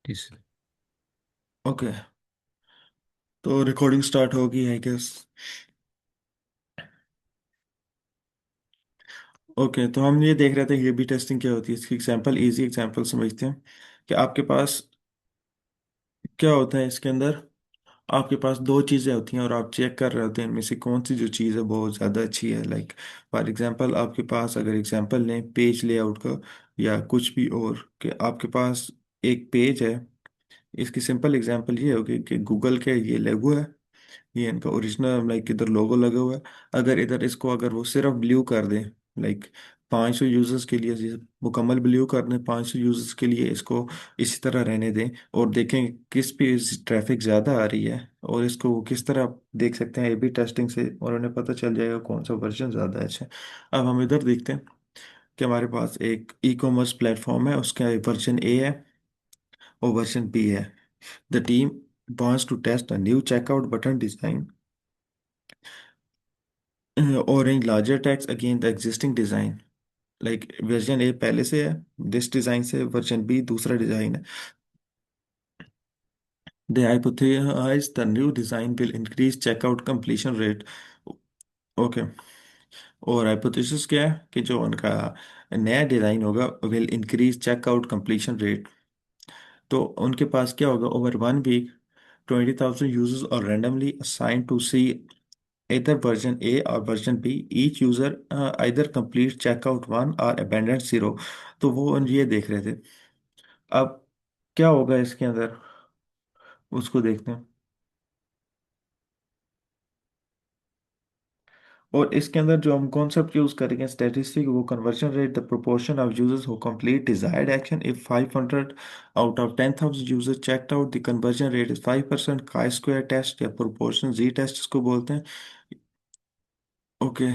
इस ओके, तो recording start होगी आई गेस। ओके, तो हम ये देख रहे थे ये बी टेस्टिं क्या होती है। इसकी एग्जांपल, इजी एग्जांपल समझते हैं कि आपके पास क्या होता है इसके अंदर। आपके पास दो चीज़ें होती हैं और आप चेक कर रहे होते हैं इनमें से कौन सी जो चीज़ है बहुत ज़्यादा अच्छी है। लाइक फॉर एग्जांपल, आपके पास अगर एग्जांपल लें पेज लेआउट का या कुछ भी और, कि आपके पास एक पेज है। इसकी सिंपल एग्जांपल ये होगी कि गूगल के ये लोगो है, ये इनका ओरिजिनल लाइक इधर लोगो लगा हुआ है। अगर इधर इसको अगर वो सिर्फ ब्लू कर दें, लाइक 500 यूजर्स के लिए मुकम्मल ब्लू कर दें, 500 यूजर्स के लिए इसको इसी तरह रहने दें और देखें किस पे ट्रैफिक ज़्यादा आ रही है और इसको वो किस तरह आप देख सकते हैं ए बी टेस्टिंग से, और उन्हें पता चल जाएगा कौन सा वर्जन ज़्यादा अच्छा है। अब हम इधर देखते हैं कि हमारे पास एक ई कॉमर्स प्लेटफॉर्म है, उसका वर्जन ए है और वर्जन बी है। The team wants to test a new checkout button design or in larger text against the existing design। Like version A पहले से है दिस डिजाइन से, वर्जन बी दूसरा डिजाइन है। They hypothesize the new design will increase checkout completion rate। Okay, और hypothesis क्या है कि जो उनका नया डिजाइन होगा will increase checkout completion rate. तो उनके पास क्या होगा, ओवर 1 वीक 20,000 यूजर्स और randomly assigned to see either version A or version B। each user either complete checkout 1 or abandon 0। तो वो ये देख रहे थे। अब क्या होगा इसके अंदर, उसको देखते हैं। और इसके अंदर जो हम कॉन्सेप्ट यूज करेंगे स्टैटिस्टिक, वो conversion rate, the proportion of users who complete desired action. If 500 out of 10,000 users checked out, the conversion rate is 5%। Chi square test या प्रोपोर्शन जी टेस्ट इसको बोलते हैं। ओके,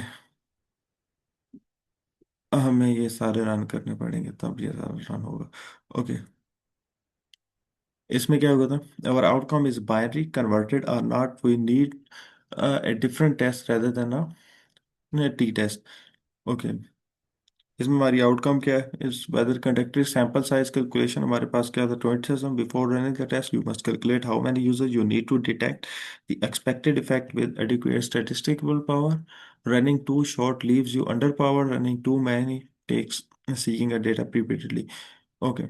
हमें ये सारे रन करने पड़ेंगे तब ये सारा रन होगा। ओके, इसमें क्या होगा था, our outcome is binary converted और not, we need a different test rather than a t test। Okay, इसमें हमारी आउटकम क्या है, is whether conducted sample size calculation. हमारे पास क्या था, 20,000। Before running the test you must calculate how many user you need to detect the expected effect with adequate statistical power। Running too short leaves you under power, running too many takes seeking a data repeatedly. Okay,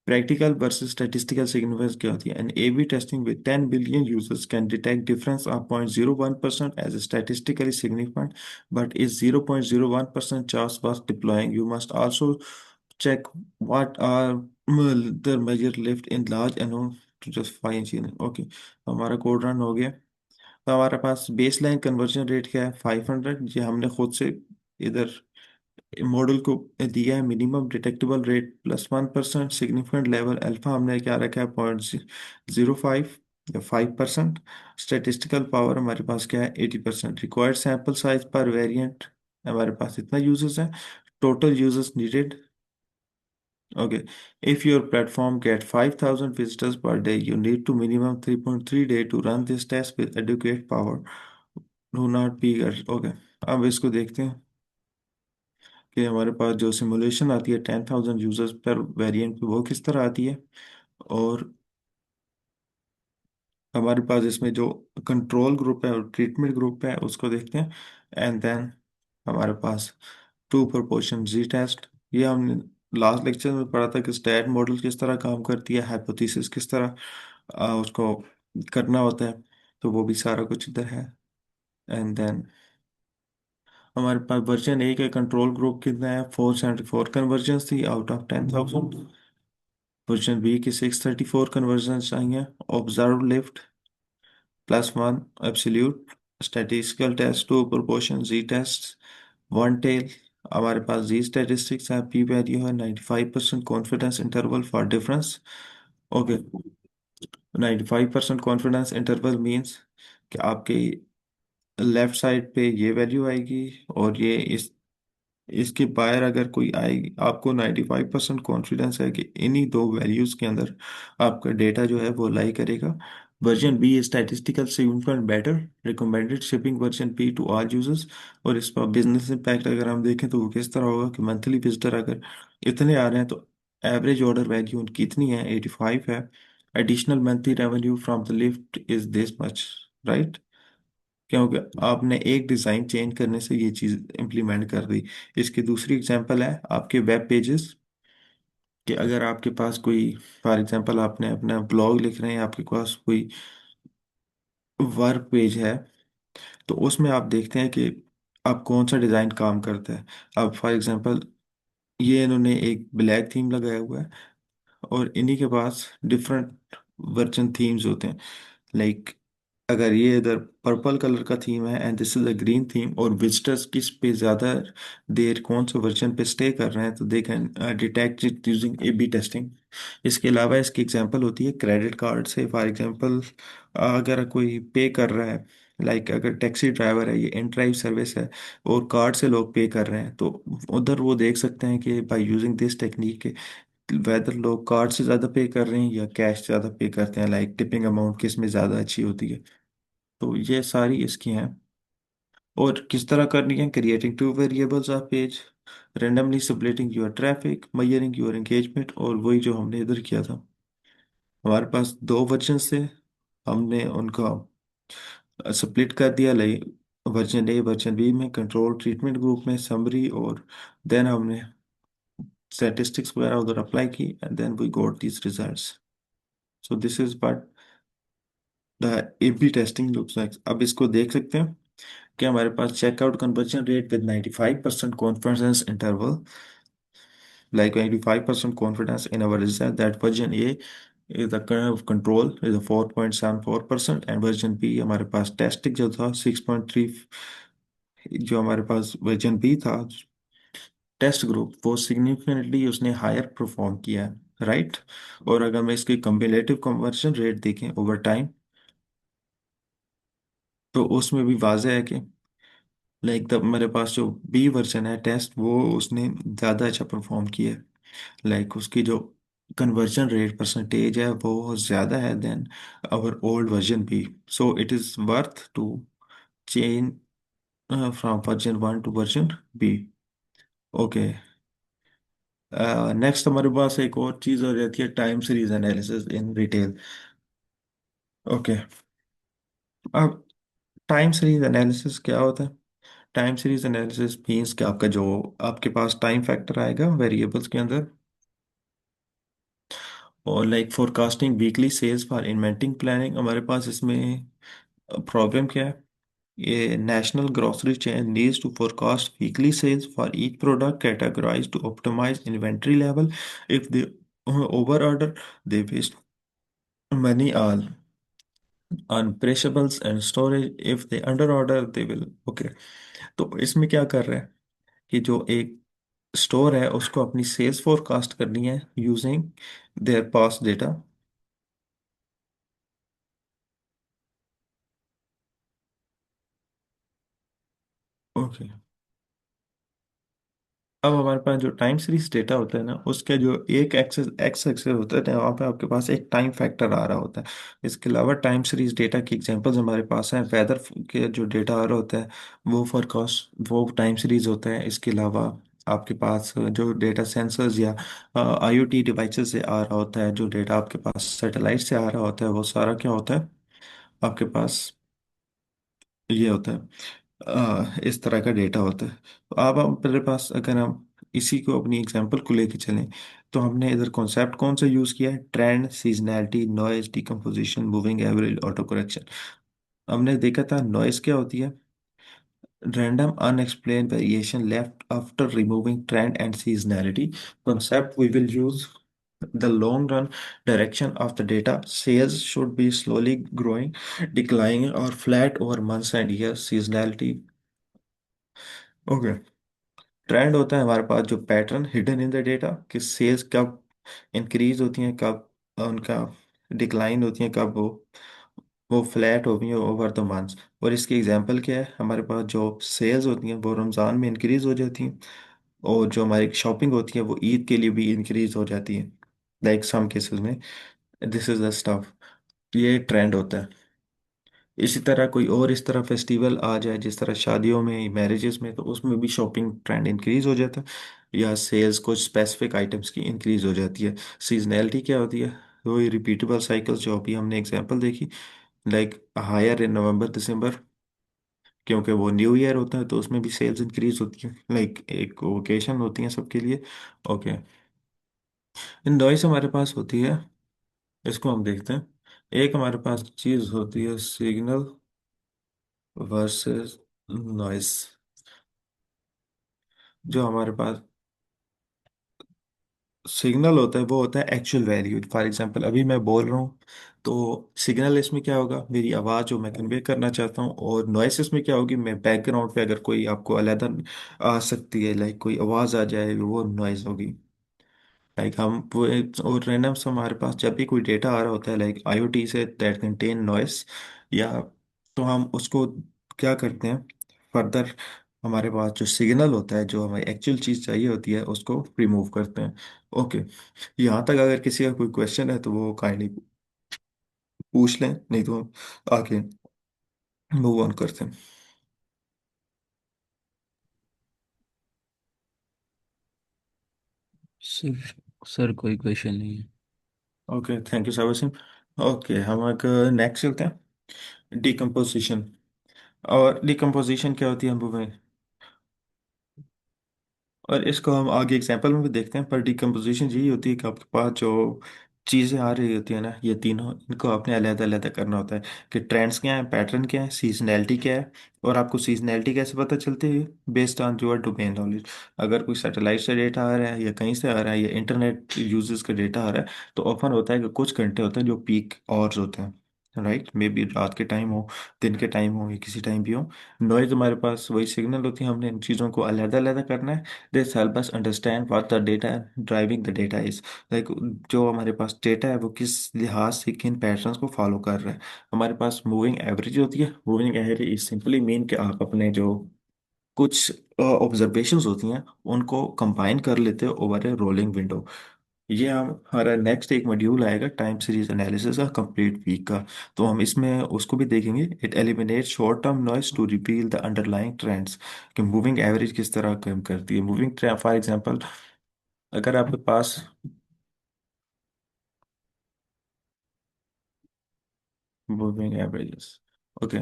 practical versus statistical significance क्या होती है। An A B testing with 10 billion users can detect difference of 0.01% as statistically significant, but is 0.01% chance was deploying। You must also check what are the measure left in large amount to justify engineering। Okay, हमारा code run हो गया। तो हमारे पास base line conversion rate क्या है, 500। ये हमने खुद से इधर मॉडल को दिया है। Minimum detectable rate +1%। Significant level alpha हमने क्या रखा है, 0.05 या 5%। स्टेटिस्टिकल पावर हमारे पास क्या है, 80%। Required sample size per variant हमारे पास इतना यूजर्स है। Total users needed. Okay, if your platform get 5,000 visitors per day you need to minimum 3.3 day to run this test with adequate power। do not be। Okay, अब इसको देखते हैं कि हमारे पास जो सिमुलेशन आती है 10,000 यूजर्स पर वेरिएंट पे वो किस तरह आती है। और हमारे पास इसमें जो कंट्रोल ग्रुप है और ट्रीटमेंट ग्रुप है उसको देखते हैं। एंड देन हमारे पास टू प्रोपोर्शन जी टेस्ट। ये हमने लास्ट लेक्चर में पढ़ा था कि स्टैट मॉडल किस तरह काम करती है, हाइपोथेसिस किस तरह उसको करना होता है। तो वो भी सारा कुछ इधर है। एंड देन हमारे पास वर्जन ए का कंट्रोल ग्रुप कितना है, 474 कन्वर्जन थी आउट ऑफ 10,000। वर्जन बी की 634 कन्वर्जन आई हैं। Observe lift +1 absolute. Statistical test 2 proportion जी टेस्ट 1 टेल। हमारे पास जी स्टैटिस्टिक्स है, पी वैल्यू है 95% confidence interval for difference. Okay, 95% confidence interval means कि आपके लेफ्ट साइड पे ये वैल्यू आएगी और ये इसके बाहर अगर कोई आएगी। आपको 95% कॉन्फिडेंस है कि इन्हीं दो वैल्यूज के अंदर आपका डेटा जो है वो लाई करेगा। Version B statistical significant better recommended shipping version B to all users. और इस पर बिजनेस इम्पैक्ट अगर हम देखें तो वो किस तरह होगा कि मंथली विजिटर अगर इतने आ रहे हैं तो एवरेज ऑर्डर वैल्यू उनकी इतनी है, 85 है। Additional monthly revenue from the lift is this much, right? क्योंकि आपने एक डिज़ाइन चेंज करने से ये चीज़ इम्प्लीमेंट कर दी। इसकी दूसरी एग्जांपल है आपके वेब पेजेस, कि अगर आपके पास कोई, फॉर एग्जांपल आपने अपना ब्लॉग लिख रहे हैं, आपके पास कोई वर्क पेज है, तो उसमें आप देखते हैं कि आप कौन सा डिज़ाइन काम करता है। अब फॉर एग्जांपल ये इन्होंने एक ब्लैक थीम लगाया हुआ है, और इन्हीं के पास डिफरेंट वर्जन थीम्स होते हैं। लाइक अगर ये इधर पर्पल कलर का थीम है and this is a green theme, और विजिटर्स किस पे ज़्यादा देर कौन से वर्जन पे स्टे कर रहे हैं, तो they can detect it using A B testing. इसके अलावा इसकी एग्जांपल होती है क्रेडिट कार्ड से। फॉर एग्जांपल अगर कोई पे कर रहा है, लाइक अगर टैक्सी ड्राइवर है, ये इन ड्राइव सर्विस है, और कार्ड से लोग पे कर रहे हैं, तो उधर वो देख सकते हैं कि by using this technique whether लोग कार्ड से ज़्यादा पे कर रहे हैं या कैश ज़्यादा पे करते हैं, लाइक टिपिंग अमाउंट किस में ज़्यादा अच्छी होती है। तो ये सारी इसकी हैं। और किस तरह करनी है, creating two variables of page, randomly splitting your traffic, measuring your engagement, और वही जो हमने इधर किया था। हमारे पास दो वर्जन थे, हमने उनका स्प्लिट कर दिया, like version A version B में, कंट्रोल ट्रीटमेंट ग्रुप में, समरी, और देन हमने स्टैटिस्टिक्स वगैरह उधर अप्लाई की, and then we got these results. So this is what the A B testing looks like. अब इसको देख सकते हैं कि हमारे पास checkout conversion rate with 95% confidence interval, like 95% confidence in our result that version A is the curve of control is a 4.74%, and version B हमारे पास testing जो था 6.3, जो हमारे पास वर्जन बी था टेस्ट ग्रुप, वो सिग्निफिकेंटली उसने हायर परफॉर्म किया है, राइट? और अगर मैं इसकी कम्पिलेटिव कन्वर्जन रेट देखें ओवर टाइम, तो उसमें भी वाजह है कि लाइक द मेरे पास जो बी वर्जन है टेस्ट, वो उसने ज़्यादा अच्छा परफॉर्म किया है। लाइक उसकी जो कन्वर्जन रेट परसेंटेज है वो ज़्यादा है than our old version B. So it is worth to change from version one to version B. Okay, next हमारे पास एक और चीज़ हो जाती है, time series analysis in detail. Okay, अब टाइम सीरीज एनालिसिस क्या होता है? टाइम सीरीज एनालिसिस मीन्स कि आपका जो आपके पास टाइम फैक्टर आएगा वेरिएबल्स के अंदर, और like forecasting weekly sales for inventing planning, हमारे पास इसमें प्रॉब्लम क्या है? ये national grocery chain needs to forecast weekly sales for each product categorize to optimize inventory level. If they over order, they waste money on perishables and storage. If they under order, they will, okay। तो इसमें क्या कर रहे हैं कि जो एक store है उसको अपनी सेल्स फोरकास्ट करनी है using their past data. Okay, अब हमारे पास जो टाइम सीरीज डेटा होता है ना, उसका जो एक एक्सेस एक्स एक्सेस होता है ना, वहाँ पे आपके पास एक टाइम फैक्टर आ रहा होता है। इसके अलावा टाइम सीरीज डेटा की एग्जांपल्स हमारे पास हैं, वेदर के जो डेटा आ रहा होता है वो फोरकास्ट वो टाइम सीरीज होता है। इसके अलावा आपके पास जो डेटा सेंसर्स या आईओटी डिवाइसेस से आ रहा होता है, जो डेटा आपके पास सैटेलाइट से आ रहा होता है, वो सारा क्या होता है आपके पास, ये होता है इस तरह का डेटा होता है। तो अब हम मेरे पास अगर हम इसी को अपनी एग्जांपल को लेके चलें, तो हमने इधर कॉन्सेप्ट कौन सा यूज़ किया है? Trend, seasonality, noise, decomposition, moving average, auto correction. हमने देखा था नॉइज क्या होती है? Random unexplained variation left after removing trend and seasonality. concept we will use the long run direction of the data. Sales should be slowly growing, declining, or flat over months and years. Seasonality, okay, trend होता है हमारे पास जो pattern hidden in the data, कि sales कब increase होती हैं, कब उनका डिक्लाइन होती हैं, कब वो फ्लैट होती हैं ओवर द मंथ्स। और इसकी एग्जांपल क्या है? हमारे पास जो सेल्स होती हैं वो रमज़ान में इंक्रीज हो जाती हैं, और जो हमारी शॉपिंग होती है वो ईद के लिए भी इंक्रीज हो जाती है, लाइक सम केसेस में। दिस इज द स्टफ, ये ट्रेंड होता है। इसी तरह कोई और इस तरह फेस्टिवल आ जाए, जिस तरह शादियों में, मैरिजेस में, तो उसमें भी शॉपिंग ट्रेंड इंक्रीज हो जाता है, या सेल्स कुछ स्पेसिफिक आइटम्स की इंक्रीज हो जाती है। सीजनैलिटी क्या होती है? वही रिपीटेबल साइकिल्स जो अभी हमने एग्जांपल देखी, लाइक हायर इन नवंबर दिसंबर, क्योंकि वो न्यू ईयर होता है तो उसमें भी सेल्स इंक्रीज होती है, लाइक एक ओकेशन होती है सबके लिए। ओके, इनवॉइस हमारे पास होती है, इसको हम देखते हैं। एक हमारे पास चीज होती है सिग्नल वर्सेस नॉइस। जो हमारे पास सिग्नल होता है वो होता है एक्चुअल वैल्यू। फॉर एग्जांपल अभी मैं बोल रहा हूँ, तो सिग्नल इसमें क्या होगा, मेरी आवाज़ जो मैं कन्वे करना चाहता हूँ, और नॉइस इसमें क्या होगी, मैं बैकग्राउंड पे अगर कोई आपको अलग आ सकती है, लाइक कोई आवाज़ आ जाए, वो नॉइस होगी। लाइक हम वो और रैंडम्स हमारे पास जब भी कोई डेटा आ रहा होता है like IoT say that contain noise, या तो हम उसको क्या करते हैं फर्दर, हमारे पास जो सिग्नल होता है, जो हमें एक्चुअल चीज़ चाहिए होती है, उसको रिमूव करते हैं। ओके, यहाँ तक अगर किसी का कोई क्वेश्चन है तो वो काइंडली पूछ लें, नहीं तो हम आगे मूव ऑन करते हैं। सर सर कोई क्वेश्चन नहीं है। ओके, थैंक यू साबर सिंह। ओके, हम एक नेक्स्ट चलते हैं, डिकम्पोजिशन। और डिकम्पोजिशन क्या होती है हम में, और इसको हम आगे एग्जांपल में भी देखते हैं, पर डिकम्पोजिशन यही होती है कि आपके पास जो चीज़ें आ रही होती है ना, ये तीनों, इनको आपने अलग अलग करना होता है कि ट्रेंड्स क्या है, पैटर्न क्या है, सीजनैलिटी क्या है। और आपको सीजनैलिटी कैसे पता चलती है, based on your domain knowledge. अगर कोई सैटेलाइट से डेटा आ रहा है, या कहीं से आ रहा है, या इंटरनेट यूजर्स का डेटा आ रहा है, तो ऑफन होता है कि कुछ घंटे होते हैं जो पीक आवर्स होते हैं, राइट, मे बी रात के टाइम हो, दिन के टाइम हो, या किसी टाइम भी हो। नॉइज हमारे पास वही सिग्नल होती है, हमने इन चीज़ों को अलग अलग करना है। This help us understand what the data driving the data is, like जो हमारे पास डेटा है वो किस लिहाज से किन पैटर्न्स को फॉलो कर रहा है। हमारे पास मूविंग एवरेज होती है। Moving average is simply mean कि आप अपने जो कुछ ऑब्जर्वेशंस होती हैं उनको कंबाइन कर लेते हो ओवर ए रोलिंग विंडो। ये हम हमारा नेक्स्ट एक मॉड्यूल आएगा टाइम सीरीज एनालिसिस का, कंप्लीट वीक का, तो हम इसमें उसको भी देखेंगे। It eliminate short term noise to reveal the underlying trends, कि मूविंग एवरेज किस तरह काम करती है। मूविंग ट्रेंड फॉर एग्जांपल, अगर आपके पास moving averages, okay,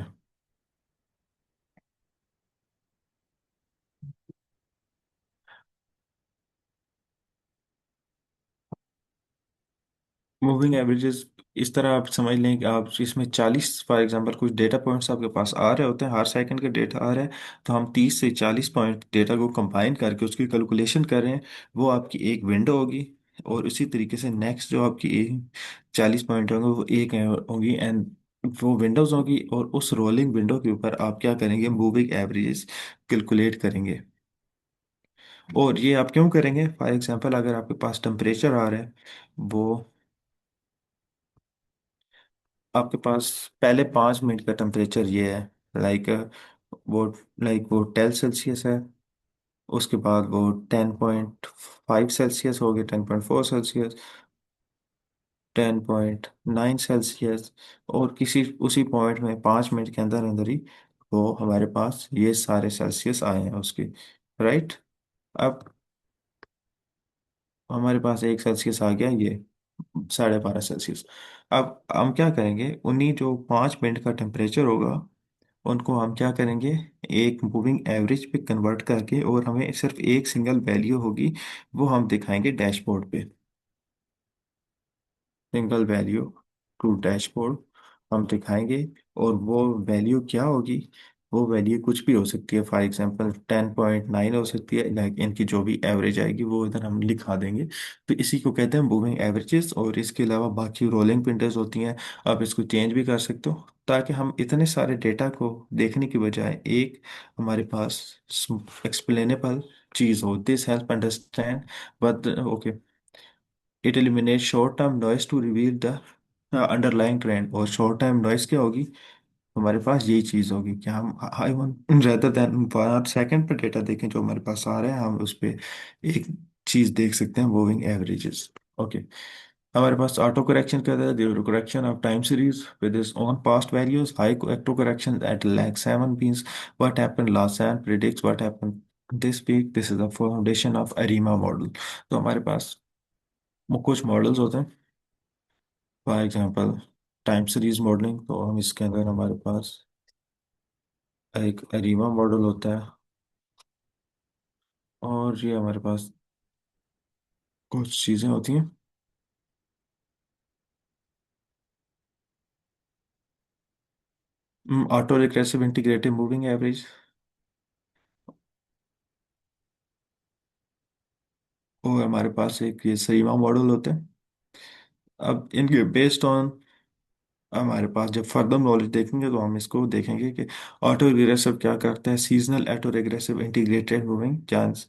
moving averages इस तरह आप समझ लें कि आप इसमें 40 फॉर एग्जांपल कुछ डेटा पॉइंट्स आपके पास आ रहे होते हैं, हर सेकंड के डेटा आ रहे हैं, तो हम 30 से 40 पॉइंट डेटा को कंबाइन करके उसकी कैलकुलेशन कर रहे हैं। वो आपकी एक विंडो होगी, और इसी तरीके से नेक्स्ट जो आपकी 40 पॉइंट होंगे वो एक होगी, एंड वो विंडोज होगी, और उस रोलिंग विंडो के ऊपर आप क्या करेंगे, मूविंग एवरेजेस कैलकुलेट करेंगे। और ये आप क्यों करेंगे, फॉर एग्जांपल अगर आपके पास टेम्परेचर आ रहा है, वो आपके पास पहले 5 मिनट का टेम्परेचर ये है, लाइक वो वो 10 सेल्सियस है, उसके बाद वो 10.5 सेल्सियस हो गया, 10.4 सेल्सियस, 10.9 सेल्सियस, और किसी उसी पॉइंट में 5 मिनट के अंदर अंदर ही वो हमारे पास ये सारे सेल्सियस आए हैं उसके, राइट। अब हमारे पास 1 सेल्सियस आ गया, ये 12.5 सेल्सियस। अब हम क्या करेंगे, उन्हीं जो 5 मिनट का टेम्परेचर होगा, उनको हम क्या करेंगे, एक मूविंग एवरेज पे कन्वर्ट करके, और हमें सिर्फ एक सिंगल वैल्यू होगी, वो हम दिखाएंगे डैशबोर्ड पे। सिंगल वैल्यू टू डैशबोर्ड हम दिखाएंगे, और वो वैल्यू क्या होगी, वो वैल्यू कुछ भी हो सकती है, फॉर एग्जांपल 10.9 हो सकती है, लाइक इनकी जो भी एवरेज आएगी वो इधर हम लिखा देंगे। तो इसी को कहते हैं मूविंग एवरेजेस। और इसके अलावा बाकी रोलिंग विंडोज होती हैं, आप इसको चेंज भी कर सकते हो, ताकि हम इतने सारे डेटा को देखने की बजाय एक हमारे पास एक्सप्लेनेबल चीज़ हो। This help understand but okay, it eliminate short term noise to reveal the underlying trend. और शॉर्ट टर्म नॉइस क्या होगी, हमारे पास यही चीज़ होगी कि हम high one rather than per second पर डेटा देखें जो हमारे पास आ रहे हैं, हम उस पर एक चीज़ देख सकते हैं, मूविंग एवरेजेस। ओके, हमारे पास ऑटो करेक्शन क्या है, the correction of time series with its own past values. High auto correction at lag 7 means what happened last 7 predicts what happened this week. This is the foundation of ARIMA model। तो हमारे पास वो कुछ models होते हैं, for example time series modelling, तो हम इसके अंदर हमारे पास एक अरीवा मॉडल होता है, और ये हमारे पास कुछ चीज़ें होती हैं। Auto regressive integrated moving average, और हमारे पास एक ये सरीमा मॉडल होते हैं। अब इनके बेस्ड ऑन हमारे पास जब फर्दर नॉलेज देखेंगे तो हम इसको देखेंगे कि ऑटो रिग्रेसिव क्या करता है, seasonal auto regressive integrated moving chance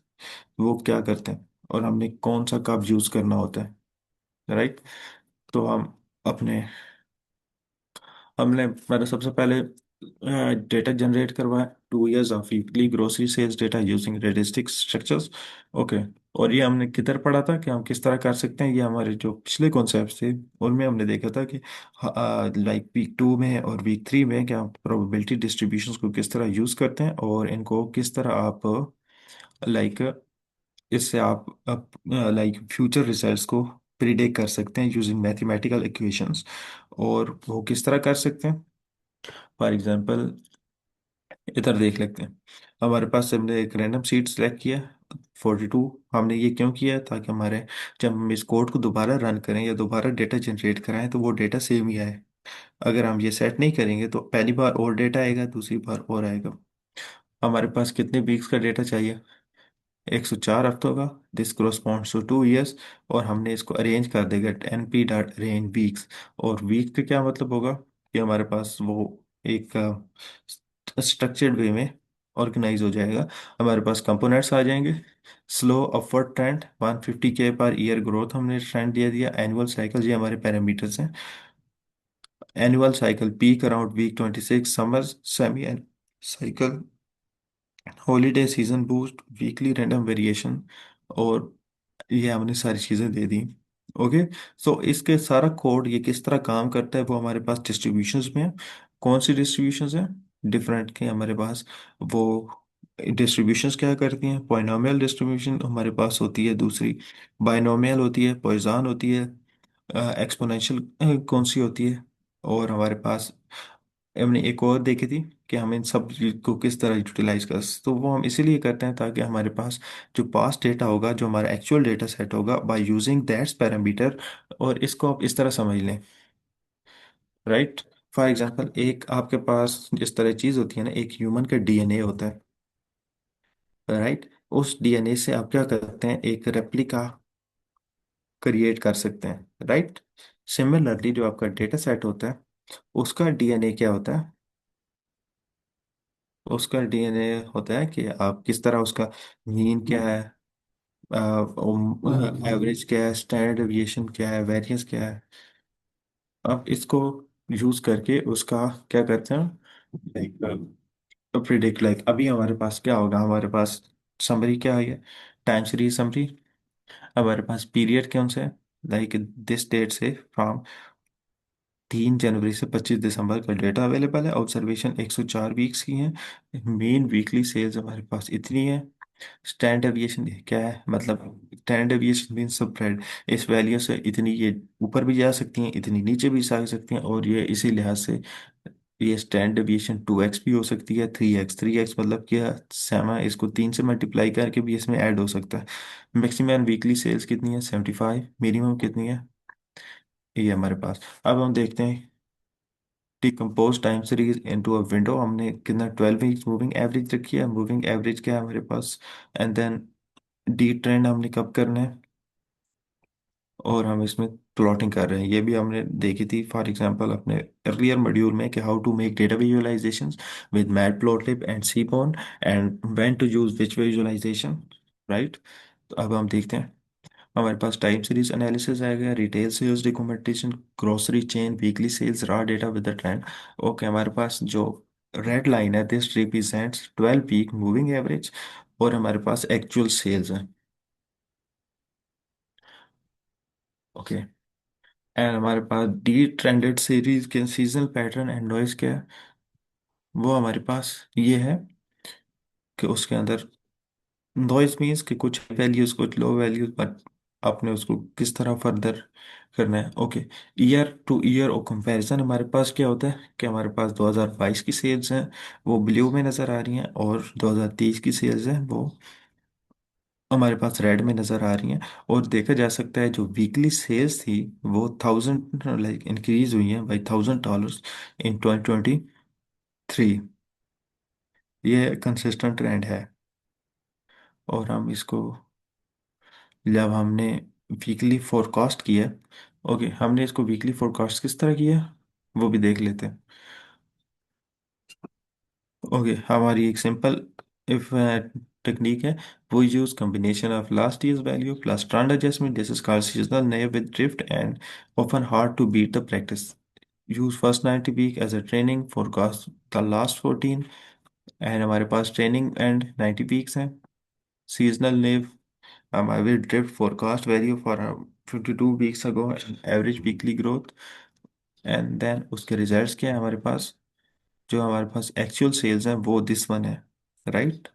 वो क्या करते हैं, और हमने कौन सा कब यूज करना होता है। राइट। तो हम अपने हमने मैंने सबसे पहले डेटा जनरेट करवाया, 2 years of weekly grocery sales data using realistic structures. Okay. और ये हमने किधर पढ़ा था कि हम किस तरह कर सकते हैं, ये हमारे जो पिछले कॉन्सेप्ट थे उनमें हमने देखा था कि लाइक वीक 2 में और वीक 3 में क्या प्रोबेबिलिटी डिस्ट्रीब्यूशंस को किस तरह यूज करते हैं, और इनको किस तरह आप लाइक इससे आप लाइक फ्यूचर रिजल्ट्स को प्रिडिक्ट कर सकते हैं यूजिंग मैथमेटिकल इक्वेशंस। और वो किस तरह कर सकते हैं, फॉर एग्जांपल इधर देख लेते हैं। हमारे पास हमने एक रैंडम सीट सेलेक्ट किया 42। हमने ये क्यों किया है, ताकि हमारे जब हम इस कोड को दोबारा रन करें या दोबारा डेटा जनरेट कराएं तो वो डेटा सेम ही आए। अगर हम ये सेट नहीं करेंगे तो पहली बार और डेटा आएगा, दूसरी बार और आएगा। हमारे पास कितने वीक्स का डेटा चाहिए, 104 हफ्तों का। This corresponds to 2 years। और हमने इसको अरेंज कर देगा np.range weeks। और वीक का क्या मतलब होगा कि हमारे पास वो एक स्ट्रक्चर्ड वे में ऑर्गेनाइज हो जाएगा। हमारे पास कंपोनेंट्स आ जाएंगे। Slow upward trend 150K per year growth हमने ट्रेंड दे दिया। एनुअल साइकिल ये हमारे पैरामीटर्स हैं। Annual cycle peak around week 26, summer semi cycle, holiday season boost, weekly random variation. और ये हमने सारी चीज़ें दे दी। ओके। सो इसके सारा कोड ये किस तरह काम करता है वो हमारे पास डिस्ट्रीब्यूशंस में है। कौन सी डिस्ट्रीब्यूशंस हैं, डिफरेंट के हमारे पास। वो डिस्ट्रीब्यूशंस क्या करती हैं, पॉलिनॉमियल डिस्ट्रीब्यूशन हमारे पास होती है, दूसरी बाइनोमियल होती है, पॉइजन होती है, एक्सपोनेंशियल कौन सी होती है। और हमारे पास हमने एक और देखी थी कि हम इन सब चीज को किस तरह यूटिलाइज कर, तो वो हम इसीलिए करते हैं ताकि हमारे पास जो पास्ट डेटा होगा, जो हमारा एक्चुअल डेटा सेट होगा, बाय यूजिंग दैट्स पैरामीटर। और इसको आप इस तरह समझ लें। राइट। फॉर एग्जांपल एक आपके पास जिस तरह चीज होती है ना, एक ह्यूमन का डीएनए होता है। राइट। उस डीएनए से आप क्या करते हैं, एक रेप्लिका क्रिएट कर सकते हैं। राइट। सिमिलरली जो आपका डेटा सेट होता है उसका डीएनए क्या होता है, उसका डीएनए होता है कि आप किस तरह उसका मीन क्या है, एवरेज क्या है, स्टैंडर्ड डेविएशन क्या है, वेरिएंस क्या है। आप इसको यूज करके उसका क्या करते हैं, लाइक प्रिडिक्ट। लाइक अभी हमारे पास क्या होगा, हमारे पास समरी क्या है, टाइम सीरीज समरी। हमारे पास पीरियड कौन सा है, लाइक दिस डेट से फ्रॉम 3 जनवरी से 25 दिसंबर का डेटा अवेलेबल है। ऑब्जर्वेशन 104 वीक्स की हैं। मेन वीकली सेल्स हमारे पास इतनी है। स्टैंड डेविएशन क्या है, मतलब स्टैंड डेविएशन मीन स्प्रेड, इस वैल्यू से इतनी ये ऊपर भी जा सकती हैं, इतनी नीचे भी जा सकती हैं। और ये इसी लिहाज से ये स्टैंड डेविएशन 2x भी हो सकती है, 3x मतलब क्या, सेमा इसको 3 से मल्टीप्लाई करके भी इसमें ऐड हो सकता है। मैक्सिमम वीकली सेल्स कितनी है, 75। मिनिमम कितनी है, ये हमारे पास। अब हम देखते हैं decompose time series into a window. हमने कितना 12 वीक्स मूविंग एवरेज रखी है, मूविंग एवरेज क्या है हमारे पास। एंड देन डी ट्रेंड हमने कब करना है, और हम इसमें प्लॉटिंग कर रहे हैं, ये भी हमने देखी थी फॉर एग्जांपल अपने अर्लियर मॉड्यूल में कि how to make data visualizations with Matplotlib and Seaborn, and when to use which visualization. Right. तो अब हम देखते हैं, हमारे पास टाइम सीरीज एनालिसिस आएगा, retail sales documentation, grocery chain, weekly sales, raw data with the trend. Okay. हमारे पास जो रेड लाइन है this represents 12 week moving average, और हमारे पास एक्चुअल सेल्स है। ओके। एंड हमारे पास डी ट्रेंडेड सीरीज के सीजनल पैटर्न एंड नॉइस क्या है, वो हमारे पास ये है कि उसके अंदर नॉइस मीन्स कि कुछ वैल्यूज कुछ लो वैल्यूज, बट आपने उसको किस तरह फर्दर करना है। ओके, ईयर टू ईयर और कंपैरिजन हमारे पास क्या होता है कि हमारे पास 2022 की सेल्स हैं, वो ब्लू में नज़र आ रही हैं, और 2023 की सेल्स हैं वो हमारे पास रेड में नज़र आ रही हैं। और देखा जा सकता है जो वीकली सेल्स थी वो 1000 लाइक इंक्रीज हुई है बाई $1000 इन 2023। ये कंसिस्टेंट ट्रेंड है। और हम इसको जब हमने वीकली फोरकास्ट किया, ओके हमने इसको वीकली फोरकास्ट किस तरह किया वो भी देख लेते हैं। ओके, हमारी एक सिंपल इफ टेक्निक है। वो use combination of last years value plus trend adjustment, this is called seasonal naive with drift and often hard to beat the practice. Use first 90 week as a training forecast the last 14, and हमारे पास training and 90 weeks हैं। Seasonal naive, I will drift forecast value for 52 weeks ago and average weekly growth, and then उसके results क्या है हमारे पास। जो हमारे पास एक्चुअल सेल्स हैं वो दिस वन है, right,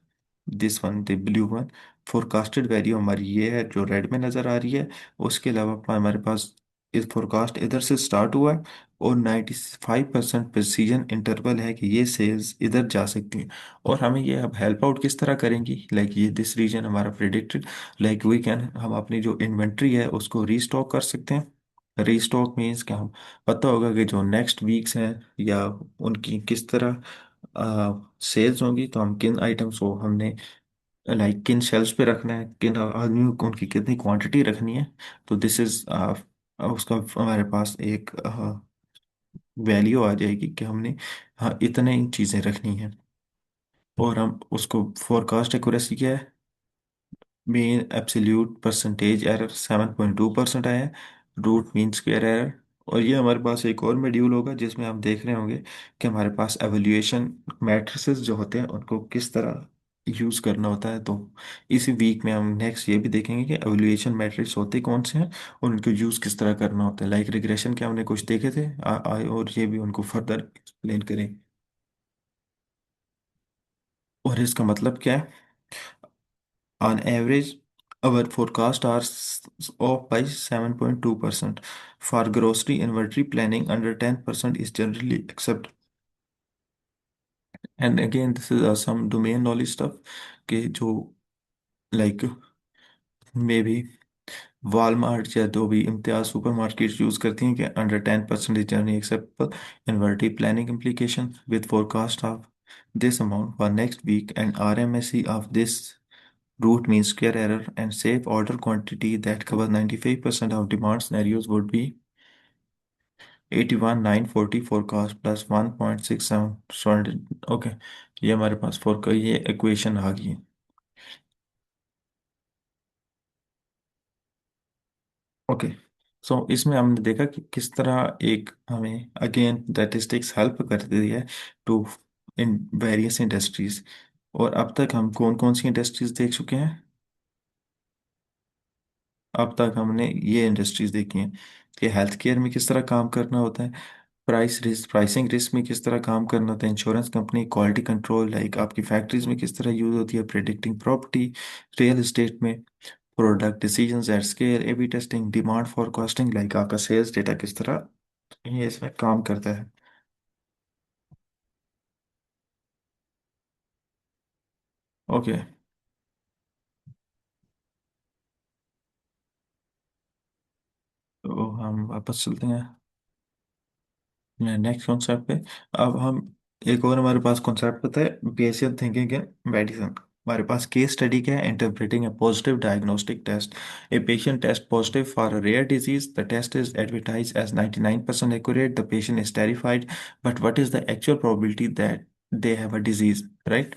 this one the blue one. Forecasted value हमारी ये है जो रेड में नज़र आ रही है। उसके अलावा हमारे पास इस फोरकास्ट इधर से स्टार्ट हुआ है, और 95% प्रिसीजन इंटरवल है कि ये सेल्स इधर जा सकती हैं। और हमें ये अब हेल्प आउट किस तरह करेंगी, लाइक ये दिस रीजन हमारा प्रिडिक्टेड, लाइक वी कैन, हम अपनी जो इन्वेंट्री है उसको रीस्टॉक कर सकते हैं। रीस्टॉक मीन्स कि हम, पता होगा कि जो नेक्स्ट वीक्स हैं या उनकी किस तरह सेल्स होंगी, तो हम किन आइटम्स को हमने लाइक किन शेल्फ्स पे रखना है, किन आदमियों को उनकी कितनी क्वांटिटी रखनी है। तो दिस इज उसका हमारे पास एक वैल्यू आ जाएगी कि हमने, हाँ, इतने चीज़ें रखनी है। और हम उसको फोरकास्ट एक्यूरेसी क्या है, मीन एब्सोल्यूट परसेंटेज एरर 7.2% आया है, रूट मीन स्क्वायर एरर। और ये हमारे पास एक और मॉड्यूल होगा जिसमें हम देख रहे होंगे कि हमारे पास एवोल्यूएशन मैट्रिसेस जो होते हैं उनको किस तरह यूज़ करना होता है। तो इसी वीक में हम नेक्स्ट ये भी देखेंगे कि एवोल्यूएशन मैट्रिक्स होते कौन से हैं और उनको यूज़ किस तरह करना होता है। लाइक रिग्रेशन के हमने कुछ देखे थे, और ये भी उनको फर्दर एक्सप्लेन करें। और इसका मतलब क्या है, on average, our forecasts are off by 7.2%. For grocery inventory planning, under 10% is generally accepted. And again, this is some domain knowledge stuff कि जो like maybe Walmart या जो भी इम्तियाज सुपर मार्केट यूज करती हैं कि under 10% is generally acceptable. Inventory planning implication with forecast of this amount for next week and RMSE of this root mean square error and safe order quantity that covers 95% of demand scenarios would be 81,940 forecast plus 1.67 solid. Okay, ये हमारे पास four का ये equation आ गई है। Okay, सो इसमें हमने देखा कि किस तरह एक हमें अगेन स्टैटिस्टिक्स हेल्प करती है टू इन वेरियस इंडस्ट्रीज। और अब तक हम कौन कौन सी इंडस्ट्रीज देख चुके हैं, अब तक हमने ये इंडस्ट्रीज देखी हैं कि हेल्थ केयर में किस तरह काम करना होता है, प्राइसिंग रिस्क में किस तरह काम करना होता है, insurance company, quality control, like आपकी फैक्ट्रीज में किस तरह यूज होती है, प्रिडिक्टिंग प्रॉपर्टी, रियल एस्टेट में product decisions at scale, A B testing, demand forecasting, like आपका सेल्स डेटा किस तरह ये इसमें काम करता है। ओके, तो हम वापस चलते हैं नेक्स्ट कॉन्सेप्ट पे। अब हम एक और हमारे पास कॉन्सेप्ट पता है, बेसिक थिंकिंग इन मेडिसिन। हमारे पास केस स्टडी क्या है, interpreting a positive diagnostic test. A patient test positive for a rare disease, the test is advertise as 99% accurate, the patient is terrified, but what is the actual probability that they have a disease, right?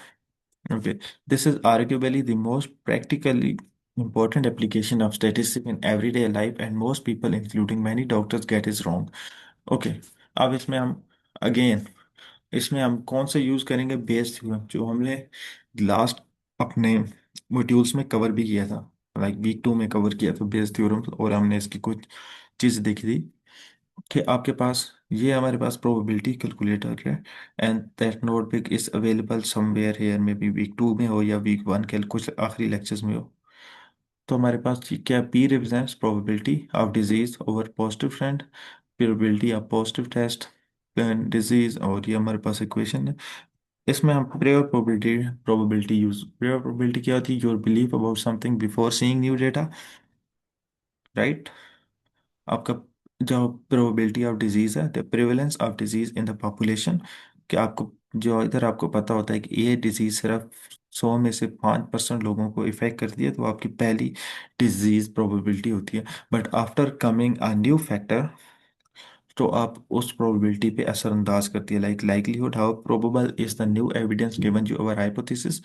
Okay, this is arguably the most practically important application of statistics in everyday life, and most people, including many doctors, get it wrong. Okay, अब इसमें हम again, इसमें हम कौन से use करेंगे, Bayes theorem जो हमने लास्ट अपने मॉड्यूल्स में कवर भी किया था, लाइक वीक 2 में कवर किया था बेस थ्योरम। और हमने इसकी कुछ चीज़ देखी थी कि आपके पास ये हमारे पास प्रोबेबिलिटी कैलकुलेटर है, and that notebook is available somewhere here में भी वीक 2 में हो या वीक 1 के कुछ आखिरी लेक्चर्स में हो। तो हमारे पास क्या P represents probability of disease over positive trend, probability of positive test disease, और ये हमारे पास इक्वेशन है। इसमें हम prior probability probability use, prior probability क्या होती है? Your belief about something before seeing new data, right. आपका जो प्रोबेबिलिटी ऑफ डिजीज है, the prevalence of disease in the population, कि आपको जो इधर आपको पता होता है कि ये डिजीज सिर्फ 100 में से 5% लोगों को इफेक्ट करती है, तो आपकी पहली डिजीज प्रोबेबिलिटी होती है। But after coming a new factor, तो आप उस प्रोबेबिलिटी पे असरअंदाज करती है। Like likelihood how probable is the new evidence given you our hypothesis,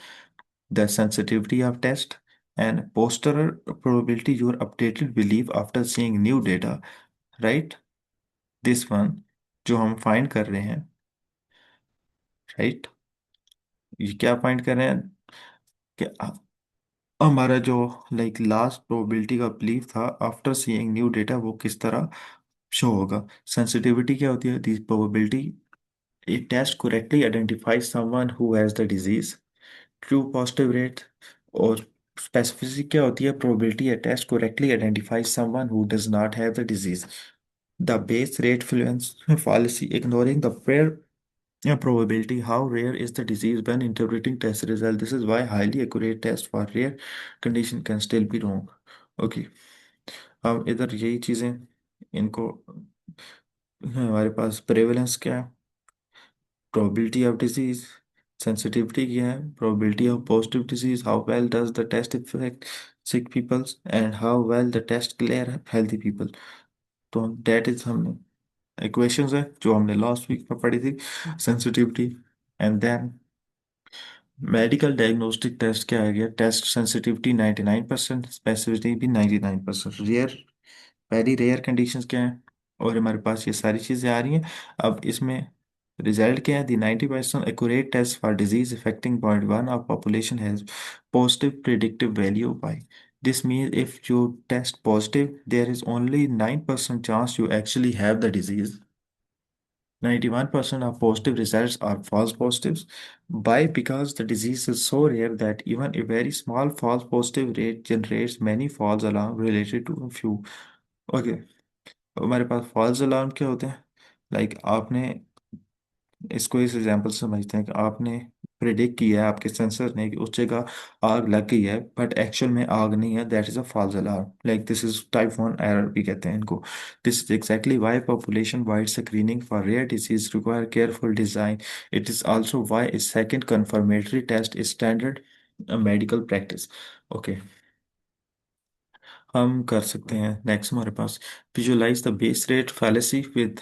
the sensitivity of test, and posterior probability your updated belief after seeing new data, right? This one जो हम find कर रहे हैं, right, ये क्या find कर रहे हैं कि हमारा जो लाइक लास्ट प्रोबेबिलिटी का बिलीफ था आफ्टर सीइंग न्यू डेटा, वो किस तरह शो होगा। सेंसिटिविटी क्या होती है? The probability a test correctly identifies someone who has the disease, true positive rate. और स्पेसिफिसिटी क्या होती है? Probability a test correctly identifies someone who does not have the disease, the base rate fluence fallacy, ignoring the fair probability. How rare is the disease when interpreting test result? This is why highly accurate test for rare condition can still be wrong. Okay, अब इधर यही चीजें इनको, हमारे पास prevalence क्या है, probability of disease, sensitivity क्या है, probability of positive disease, how well does the test affect sick people, and how well the test clear healthy people। तो that is हमने equations है जो हमने लास्ट वीक में पढ़ी थी, sensitivity, and then medical diagnostic test क्या आ गया? टेस्ट सेंसिटिविटी 99%, स्पेसिफिसिटी भी 99%। रेयर, वेरी रेयर कंडीशंस क्या है, और हमारे पास ये सारी चीज़ें आ रही हैं। अब इसमें रिजल्ट क्या है? The 90% accurate test for disease affecting 0.1 of population has positive predictive value by, this mean if you test positive there is only 9% chance you actually have the disease. 91% of positive results are false positives. Why? Because the disease is so rare that even a very small false positive rate generates many false alarm related to a few. Okay, हमारे पास false alarm क्या होते हैं? Like आपने इसको इस example से समझते हैं कि आपने प्रिडिक्ट किया है आपके सेंसर ने कि उस जगह आग लग गई है, बट एक्चुअल में आग नहीं है। That is a false alarm. Like this is type 1 error भी कहते हैं इनको। This is exactly why population wide screening for rare disease require careful design. It is also why a second confirmatory test is standard medical practice. Okay, हम कर सकते हैं next हमारे पास visualize the base rate fallacy with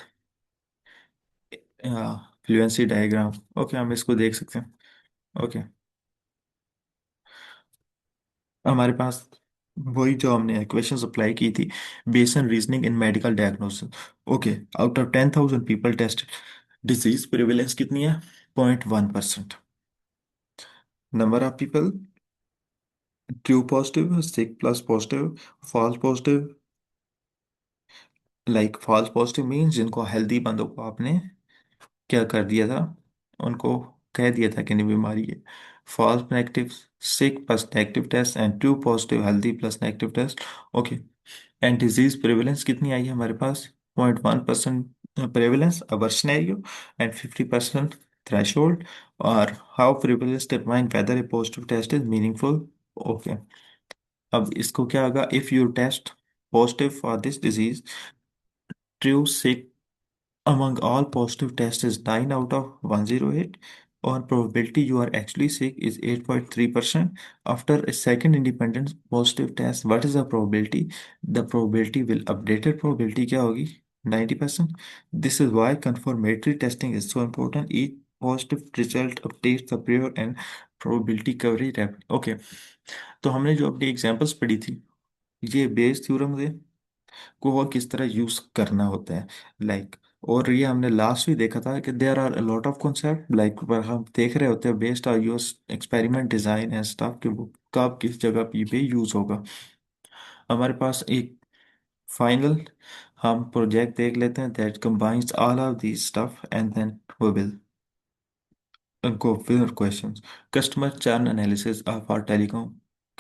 fluency diagram. Okay, हम इसको देख सकते हैं। ओके, हमारे पास वही जो हमने इक्वेशंस अप्लाई की थी, Bayesian reasoning in medical diagnosis. Okay, out of 10,000 people test, disease prevalence कितनी है? 0.1%। Number of people, true positive, sick plus positive, false positive. Like false positive means जिनको हेल्दी बंदों को आपने क्या कर दिया था, उनको कह दिया था कि नहीं बीमारी है। False negative, sick plus negative test, and true positive healthy plus negative test. Okay, and disease prevalence कितनी आई है हमारे पास? 0.1% prevalence our scenario, and 50% threshold. और how prevalence determine whether a positive test is meaningful. Okay, अब इसको क्या होगा? If you test positive for this disease, true sick among all positive tests is 9 out of 108, or probability you are actually sick is 8.3%. After a second independent positive test, what is the probability? The probability will updated probability क्या होगी? 90%. This is why confirmatory testing is so important. Each positive result updates the prior and probability coverage rapidly. Okay, तो हमने जो अपनी examples पढ़ी थी, ये Bayes theorem से को वो किस तरह यूज करना होता है, लाइक और ये हमने लास्ट भी देखा था कि there are lot of concept like पर हम देख रहे होते हैं based on your experiment design and stuff कि वो कब किस जगह पे यूज होगा। हमारे पास एक फाइनल हम प्रोजेक्ट देख लेते हैं that combines all of this stuff and then we will go with our questions. Customer churn analysis of our telecom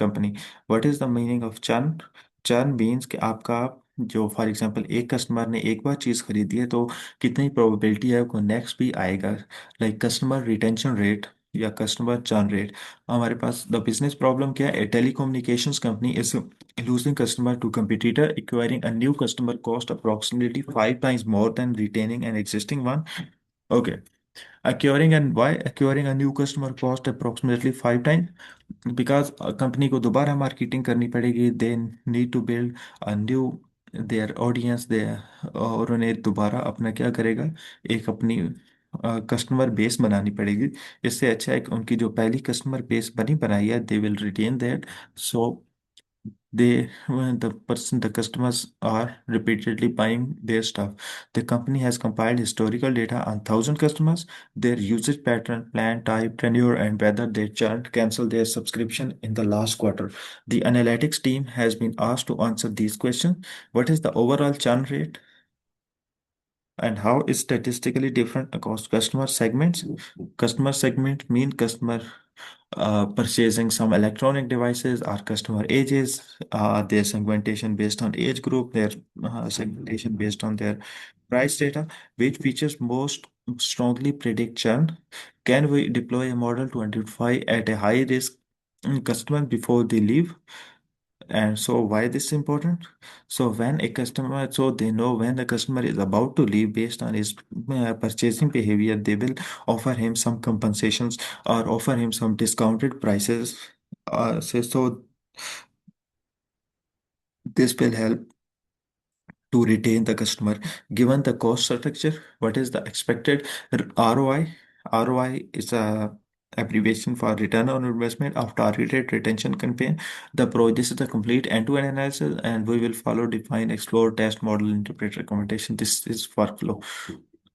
company. What is the meaning of churn? Churn means कि आपका जो for example एक customer ने एक बार चीज़ खरीदी है तो कितनी प्रोबेबिलिटी है वो नेक्स्ट भी आएगा. लाइक कस्टमर रिटेंशन रेट या कस्टमर चर्न रेट. हमारे पास द बिजनेस प्रॉब्लम क्या है? Telecommunications company is losing customer to competitor. Acquiring a new customer cost approximately 5 times more than retaining an existing one. Okay. Acquiring a new customer cost approximately 5 times because company को दोबारा marketing करनी पड़ेगी. They need to build a new there audience they, और उन्हें दोबारा अपना क्या करेगा, एक अपनी कस्टमर बेस बनानी पड़ेगी. इससे अच्छा है कि उनकी जो पहली कस्टमर बेस बनी बनाई है they will retain that. So when the customers are repeatedly buying their stuff. The company has compiled historical data on 1,000 customers, their usage pattern, plan type, tenure, and whether they churned, cancel their subscription in the last quarter. The analytics team has been asked to answer these questions. What is the overall churn rate? And how is statistically different across customer segments? Customer segment mean customer purchasing some electronic devices, or customer ages, their segmentation based on age group, their segmentation based on their price data. Which features most strongly predict churn? Can we deploy a model to identify at a high risk customer before they leave? And so why this is important? So when a customer, so they know when the customer is about to leave based on his purchasing behavior, they will offer him some compensations or offer him some discounted prices. So this will help to retain the customer. Given the cost structure, what is the expected ROI? ROI is a abbreviation for return on investment of targeted retention campaign. This is the complete end-to-end analysis, and we will follow, define, explore, test, model, interpret, recommendation. This is workflow.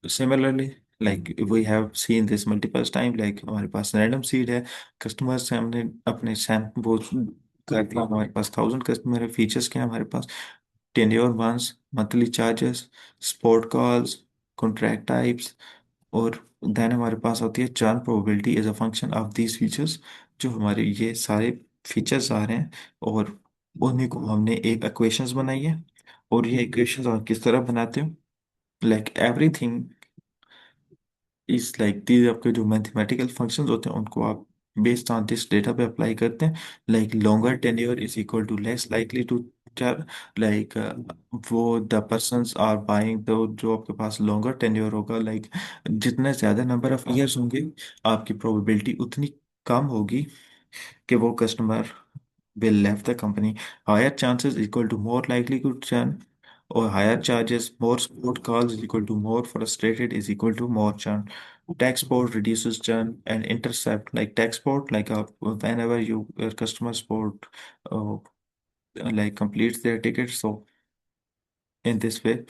Similarly, like we have seen this multiple time, like हमारे पास random seed है, customer से हमने अपने sample कर दिया. हमारे पास 1,000 customer है. Features क्या है हमारे पास? tenure months, monthly charges, sport calls, contract types, और देन हमारे पास होती है churn probability as a function of these features. जो हमारे ये सारे फीचर्स आ रहे हैं, और उन्हीं को हमने एक इक्वेशंस बनाई है. और ये इक्वेशंस आप किस तरह बनाते हो? Like everything is like these, आपके जो मैथमेटिकल फंक्शंस होते हैं उनको आप बेस्ड ऑन दिस डेटा पे अप्लाई करते हैं. Like longer tenure is equal to less likely to churn. Like वो द पर्सन्स आर बाइंग, तो जो आपके पास लॉन्गर टेन्योर होगा, लाइक जितने ज्यादा नंबर ऑफ ईयर्स होंगे आपकी प्रोबेबिलिटी उतनी कम होगी कि वो customer will left the company. Higher chances equal to more likelihood churn, or higher charges, more support calls is equal to more frustrated is equal to more churn. Tech support reduces churn and intercept. Like tech support, like whenever your customer support uh, like completes their ticket, so in this way.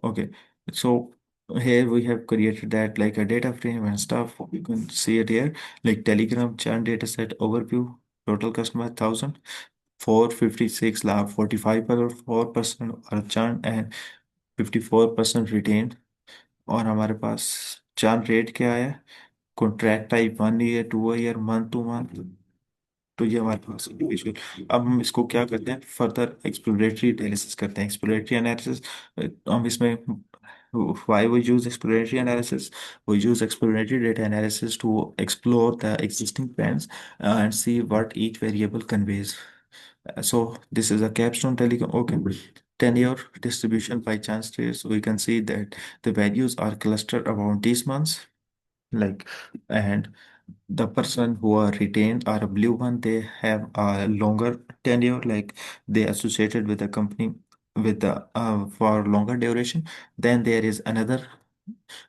Okay, so here we have created that like a data frame and stuff. You can see it here, like Telegram churn data set overview. Total customer 1,000, 456 lakh, 45% are churn and 54% retained. और हमारे पास churn rate क्या है? Contract type 1 year, 2 year, month two month. तो ये हमारे पास individual. अब हम इसको क्या करते हैं, फर्दर एक्सप्लोरेटरी एनालिसिस करते हैं. एक्सप्लोरेटरी एनालिसिस हम इसमें why we use exploratory analysis? We use exploratory data analysis to explore the existing trends and see what each variable conveys. So this is a capstone telecom. Okay. Tenure distribution by chance trace. We can see that the values are clustered around these months. Like, and the person who are retained are a blue one, they have a longer tenure, like they associated with the company with the for longer duration. Then there is another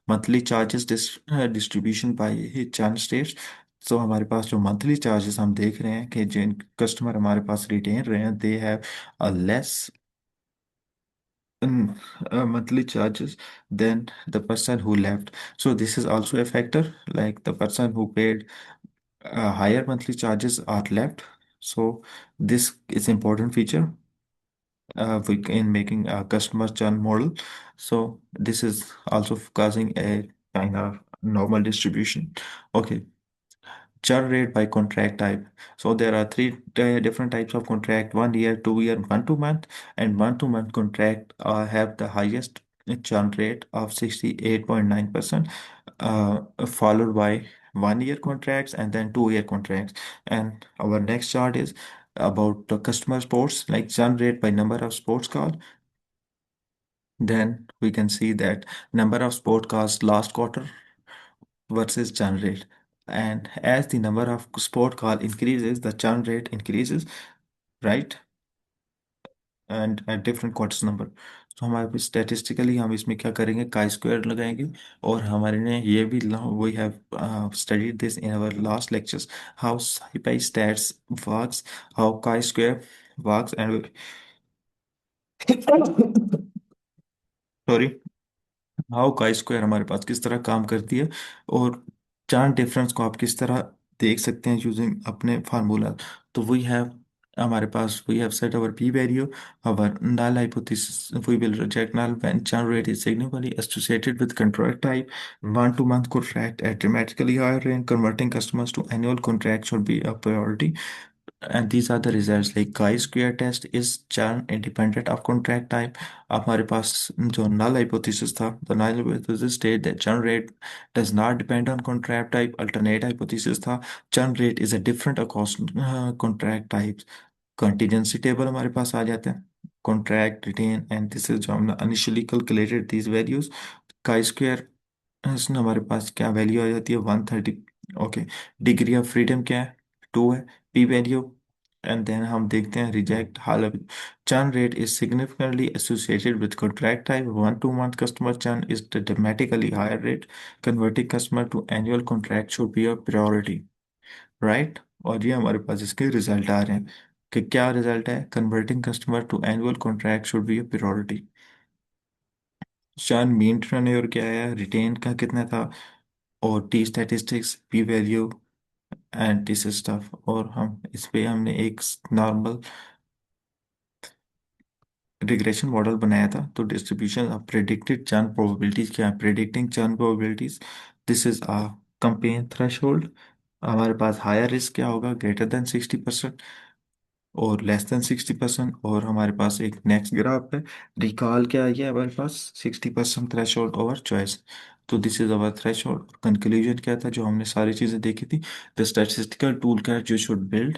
monthly charges distribution by chance states. सो हमारे पास जो monthly charges हम देख रहे हैं कि जिन customer हमारे पास retain रहे हैं they have a less monthly charges than the person who left. So this is also a factor, like the person who paid higher monthly charges are left. So this is important feature in making a customer churn model. So this is also causing a kind of normal distribution. Okay. churn rate by contract type. So there are three different types of contract: 1 year, 2 year, month-to-month. And month-to-month contract have the highest churn rate of 68.9%, followed by 1 year contracts and then 2 year contracts. And our next chart is about the customer sports, like churn rate by number of sports calls. Then we can see that number of sport calls last quarter versus churn rate. And as the number of sport call increases, the churn rate increases, right? And at different quarters number. तो हमारे statistically हम इसमें क्या करेंगे, chi square लगाएंगे। और हमारे ने ये भी we have studied this in our last lectures, how SciPy stats works, how chi square works, and sorry, how chi square हमारे पास किस तरह काम करती है, और चार डिफरेंस को आप किस तरह देख सकते हैं यूजिंग अपने फार्मूला। तो वी हैव, हमारे पास we have set our p value, our null hypothesis, we will reject null when churn rate is significantly associated with contract type. Month-to-month contract at dramatically higher rate, converting customers to annual contract should be a priority. And these are the results, like chi-square test is churn independent of contract type। अब हमारे पास जो null hypothesis था, the null hypothesis state that churn rate does not depend on contract type। alternate hypothesis था, churn rate is a different across contract types। contingency table हमारे पास आ जाते हैं, contract, retain, and this is जो हमने initially calculated these values। chi-square इसमें हमारे पास क्या वैल्यू आ जाती है, 130। ओके, डिग्री ऑफ फ्रीडम क्या है, 2 है। पी वैल्यू, एंड देन हम देखते हैं reject hall. churn rate is significantly associated with contract type। 1 to 1 customer churn is the dramatically higher rate। converting customer to annual contract should be a priority, right? और ये हमारे पास इसके result आ रहे हैं कि क्या रिजल्ट है, converting customer to annual contract should be a priority. Churn mean turnover क्या है, रिटेन का कितना था, और T statistics, P value, and this stuff. और हम इस पे हमने एक नॉर्मल रिग्रेशन मॉडल बनाया था। तो distribution of predicted churn probabilities क्या है, predicting churn probabilities, this is a campaign threshold. हमारे पास हायर रिस्क क्या होगा, ग्रेटर देन 60% और लेस देन 60%। और हमारे पास एक नेक्स्ट ग्राफ है, रिकॉल क्या है, हमारे पास 60% थ्रेशोल्ड ओवर चॉइस। तो this is our threshold. Conclusion क्या था, जो हमने सारी चीजें देखी थी, द स्टैटिस्टिकल टूल क्या जो शुड बिल्ड,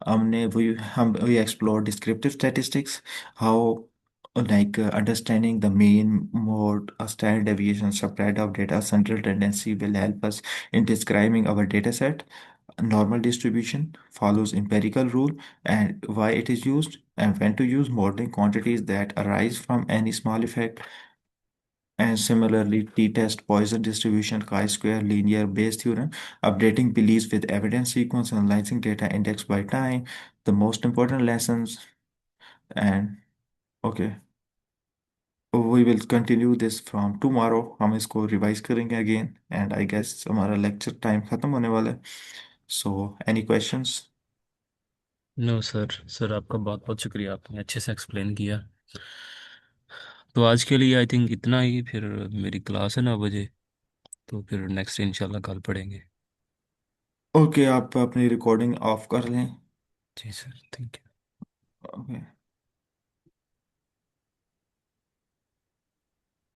हमने वही हम we explore descriptive statistics, how like understanding the mean, mode, a standard deviation, spread of data, central tendency will help us in describing our data set. Normal distribution follows empirical rule and why it is used and when to use, modeling quantities that arise from any small effect. And similarly, t-test, Poisson distribution, chi-square, linear Bayes theorem, updating beliefs with evidence sequence, analyzing data index by time, the most important lessons. And okay, we will continue this from tomorrow। हम इसको revise करेंगे again, and I guess हमारा lecture time खत्म होने वाला है। So any questions? No sir, sir आपका बहुत बहुत शुक्रिया, आपने अच्छे से एक्सप्लेन किया। तो आज के लिए आई थिंक इतना ही, फिर मेरी क्लास है 9 बजे, तो फिर नेक्स्ट इंशाल्लाह कल पढ़ेंगे। ओके, आप अपनी रिकॉर्डिंग ऑफ कर लें। जी सर, थैंक यू। ओके।